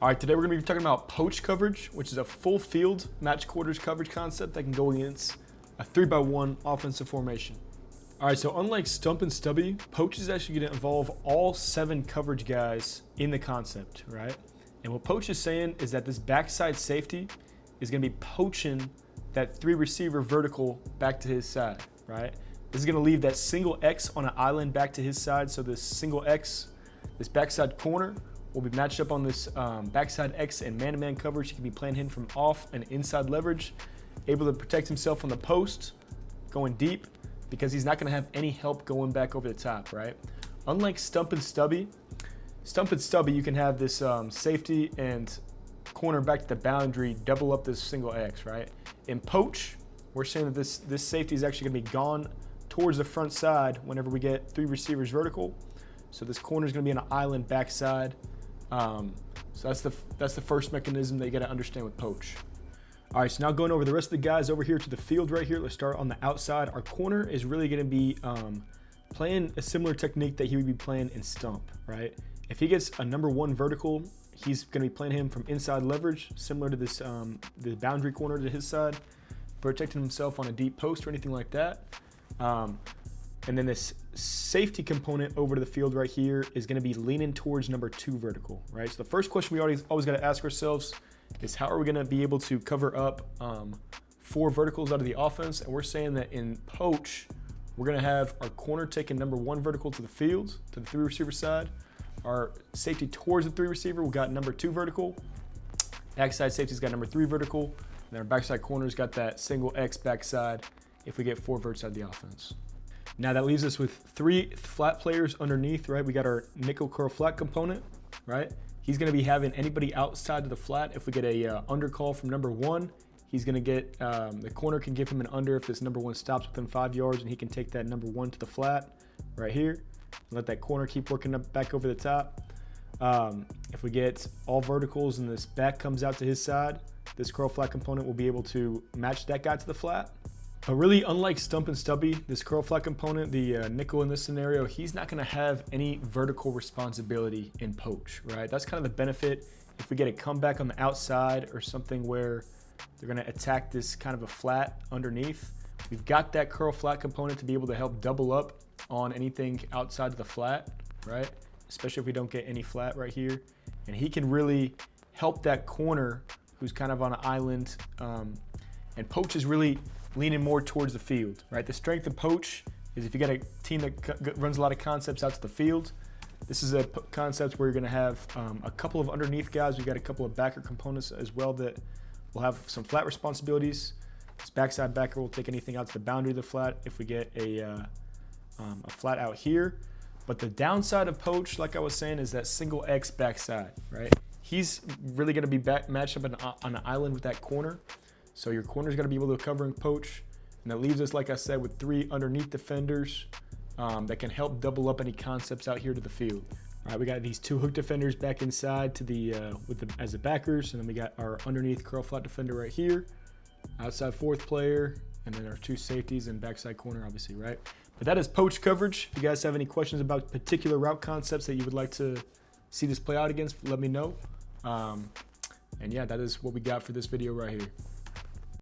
All right, today we're gonna be talking about poach coverage, which is a full field match quarters coverage concept that can go against a 3-by-1 offensive formation. All right, so unlike stump and stubby, poach is actually gonna involve all 7 coverage guys in the concept, right? And what poach is saying is that this backside safety is gonna be poaching that 3 receiver vertical back to his side, right? This is gonna leave that single X on an island back to his side. So this single X, this backside corner, will be matched up on this backside X and man-to-man coverage. He can be playing him from off and inside leverage, able to protect himself on the post, going deep, because he's not gonna have any help going back over the top, right? Unlike stump and stubby, you can have this safety and corner back to the boundary, double up this single X, right? In poach, we're saying that this safety is actually gonna be gone towards the front side whenever we get 3 receivers vertical. So this corner is gonna be on an island backside. So that's the first mechanism that you gotta understand with poach. All right, so now going over the rest of the guys over here to the field right here. Let's start on the outside. Our corner is really gonna be playing a similar technique that he would be playing in stump, right? If he gets a number 1 vertical, he's gonna be playing him from inside leverage, similar to this the boundary corner to his side, protecting himself on a deep post or anything like that. And then this safety component over to the field right here is gonna be leaning towards number 2 vertical, right? So the first question we always gotta ask ourselves is how are we gonna be able to cover up 4 verticals out of the offense? And we're saying that in poach, we're gonna have our corner taking number 1 vertical to the field, to the 3 receiver side. Our safety towards the 3 receiver, we got number 2 vertical. Backside safety's got number 3 vertical. And our backside corner's got that single X backside if we get 4 verts out of the offense. Now that leaves us with 3 flat players underneath, right? We got our nickel curl flat component, right? He's gonna be having anybody outside of the flat. If we get a under call from number 1, he's gonna get, the corner can give him an under if this number 1 stops within 5 yards, and he can take that number 1 to the flat right here and let that corner keep working up back over the top. If we get all verticals and this back comes out to his side, this curl flat component will be able to match that guy to the flat. But really, unlike stump and stubby, this curl flat component, the nickel in this scenario, he's not gonna have any vertical responsibility in poach, right? That's kind of the benefit if we get a comeback on the outside or something where they're gonna attack this kind of a flat underneath. We've got that curl flat component to be able to help double up on anything outside of the flat, right? Especially if we don't get any flat right here. And he can really help that corner who's kind of on an island. And poach is really leaning more towards the field, right? The strength of poach is if you got a team that runs a lot of concepts out to the field, this is a concept where you're gonna have a couple of underneath guys. We've got a couple of backer components as well that will have some flat responsibilities. This backside backer will take anything out to the boundary of the flat if we get a flat out here. But the downside of poach, like I was saying, is that single X backside, right? He's really gonna be matched up on an island with that corner. So your corner's gonna be able to cover and poach. And that leaves us, like I said, with 3 underneath defenders that can help double up any concepts out here to the field. All right, we got these 2 hook defenders back inside to the as the backers, and then we got our underneath curl flat defender right here, outside 4th player, and then our 2 safeties and backside corner, obviously, right? But that is poach coverage. If you guys have any questions about particular route concepts that you would like to see this play out against, let me know. And yeah, that is what we got for this video right here.